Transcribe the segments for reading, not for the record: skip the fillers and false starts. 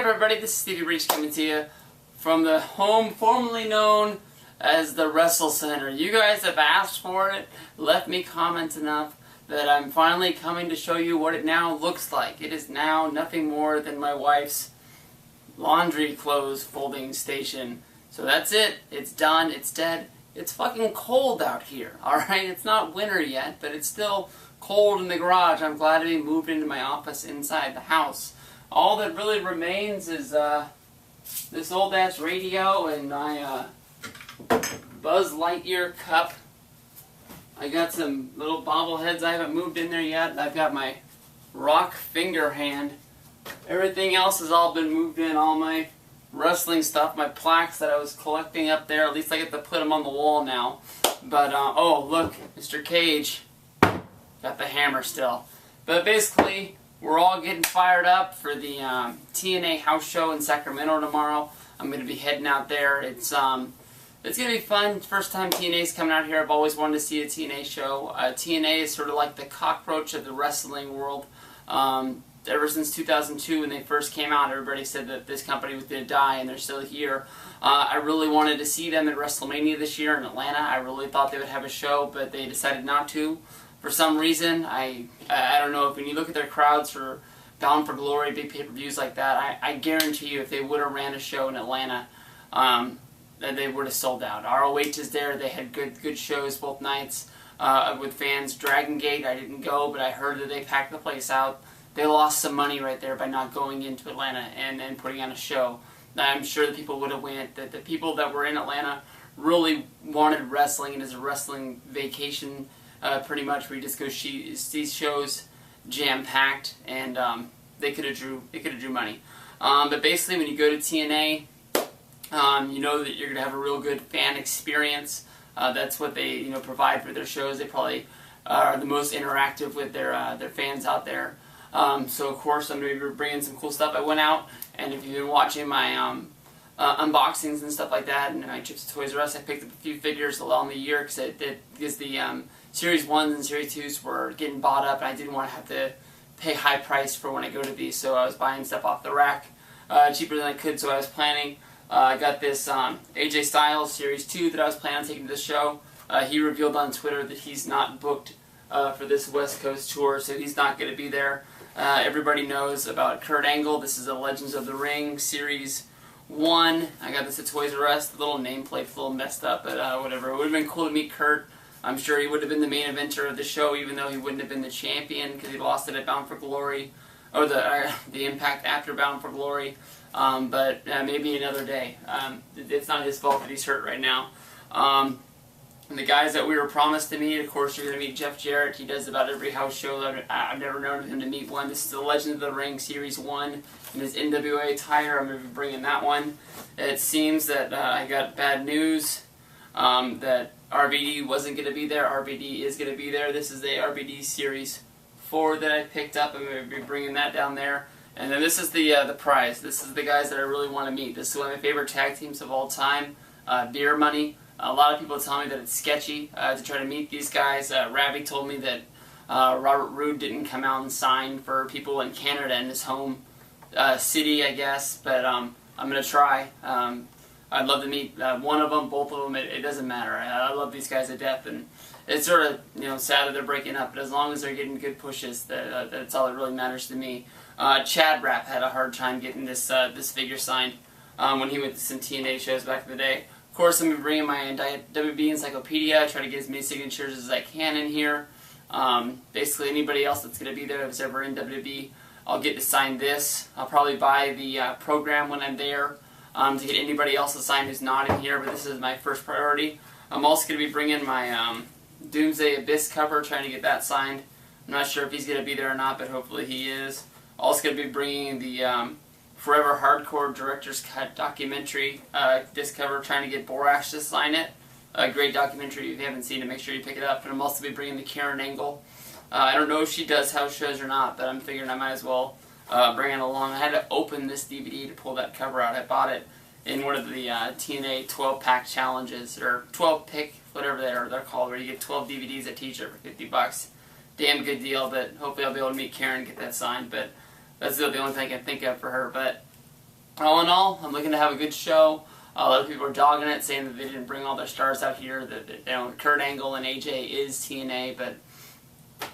up, everybody? This is Stevie Reach coming to you from the home formerly known as the Wrestle Center. You guys have asked for it, left me comments enough that I'm finally coming to show you what it now looks like. It is now nothing more than my wife's laundry clothes folding station. So that's it. It's done. It's dead. It's fucking cold out here, alright? It's not winter yet, but it's still cold in the garage. I'm glad to be moved into my office inside the house. All that really remains is this old-ass radio and my Buzz Lightyear cup. I got some little bobbleheads I haven't moved in there yet. I've got my rock finger hand. Everything else has all been moved in. All my wrestling stuff, my plaques that I was collecting up there. At least I get to put them on the wall now. But, oh, look, Mr. Cage. Got the hammer still. But basically, we're all getting fired up for the TNA house show in Sacramento tomorrow. I'm going to be heading out there. It's going to be fun. First time TNA's coming out here. I've always wanted to see a TNA show. TNA is sort of like the cockroach of the wrestling world. Ever since 2002 when they first came out, everybody said that this company was going to die, and they're still here. I really wanted to see them at WrestleMania this year in Atlanta. I really thought they would have a show, but they decided not to. For some reason, I don't know, if when you look at their crowds for Bound for Glory, big pay-per-views like that, I guarantee you if they would have ran a show in Atlanta, that they would have sold out. ROH is there. They had good shows both nights with fans. Dragon Gate, I didn't go, but I heard that they packed the place out. They lost some money right there by not going into Atlanta and putting on a show. I'm sure the people would have went. That the people that were in Atlanta really wanted wrestling. It is a wrestling vacation, pretty much, where you just go see shows jam-packed, and they could have drew money. But basically, when you go to TNA, you know that you're going to have a real good fan experience. That's what they provide for their shows. They probably are the most interactive with their fans out there. So of course I'm going to be bringing some cool stuff. I went out, and if you've been watching my unboxings and stuff like that, and my trips to Toys R Us, I picked up a few figures along the year because the Series 1s and Series 2s were getting bought up, and I didn't want to have to pay high price for when I go to these, so I was buying stuff off the rack cheaper than I could, so I was planning. I got this AJ Styles Series 2 that I was planning on taking to the show. He revealed on Twitter that he's not booked for this West Coast tour, so he's not going to be there. Everybody knows about Kurt Angle. This is a Legends of the Ring Series 1. I got this at Toys R Us. The little nameplate's a little messed up, but whatever. It would have been cool to meet Kurt. I'm sure he would have been the main eventer of the show, even though he wouldn't have been the champion because he lost it at Bound for Glory, or the Impact after Bound for Glory. But maybe another day. It's not his fault that he's hurt right now. And the guys that we were promised to meet, of course, you're going to meet Jeff Jarrett. He does about every house show. I've never known him to meet one. This is the Legend of the Ring Series 1 in his NWA attire. I'm going to be bringing that one. It seems that I got bad news that RVD wasn't going to be there. RVD is going to be there. This is the RVD Series 4 that I picked up. I'm going to be bringing that down there. And then this is the prize. This is the guys that I really want to meet. This is one of my favorite tag teams of all time, Beer Money. A lot of people tell me that it's sketchy to try to meet these guys. Ravi told me that Robert Roode didn't come out and sign for people in Canada in his home city, I guess. But I'm going to try. I'd love to meet one of them, both of them. It doesn't matter. I love these guys to death, and it's sort of sad that they're breaking up. But as long as they're getting good pushes, that's all that really matters to me. Chad Rapp had a hard time getting this figure signed when he went to some TNA shows back in the day. Of course, I'm going to be bringing my WB Encyclopedia, try to get as many signatures as I can in here. Basically, anybody else that's going to be there that's ever in WB, I'll get to sign this. I'll probably buy the program when I'm there to get anybody else to sign who's not in here, but this is my first priority. I'm also going to be bringing my Doomsday Abyss cover, trying to get that signed. I'm not sure if he's going to be there or not, but hopefully he is. Also going to be bringing the Forever Hardcore Director's Cut documentary disc cover, trying to get Borash to sign it. A great documentary. If you haven't seen it, make sure you pick it up. And I'm also be bringing the Karen Angle. I don't know if she does house shows or not, but I'm figuring I might as well bring it along. I had to open this DVD to pull that cover out. I bought it in one of the TNA 12-pack challenges, or 12-pick, whatever they're called, where you get 12 DVDs at T-shirt for $50. Damn good deal, but hopefully I'll be able to meet Karen and get that signed. But that's the only thing I can think of for her. But all in all, I'm looking to have a good show. A lot of people are dogging it, saying that they didn't bring all their stars out here. That you know, Kurt Angle and AJ is TNA, but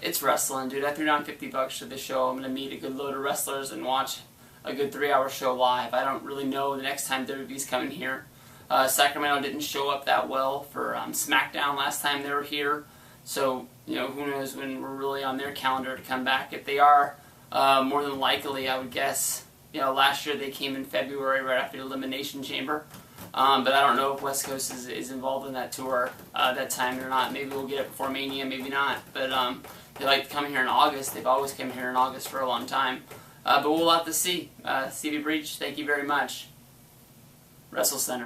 it's wrestling, dude. I threw down $50 for this show. I'm gonna meet a good load of wrestlers and watch a good 3-hour show live. I don't really know the next time WWE's coming here. Sacramento didn't show up that well for SmackDown last time they were here, so you know, who knows when we're really on their calendar to come back. If they are, more than likely, I would guess. You know, last year they came in February right after the Elimination Chamber. But I don't know if West Coast is involved in that tour that time or not. Maybe we'll get it before Mania, maybe not. But they like to come here in August. They've always come here in August for a long time. But we'll have to see. CV Breach, thank you very much. Wrestle Center.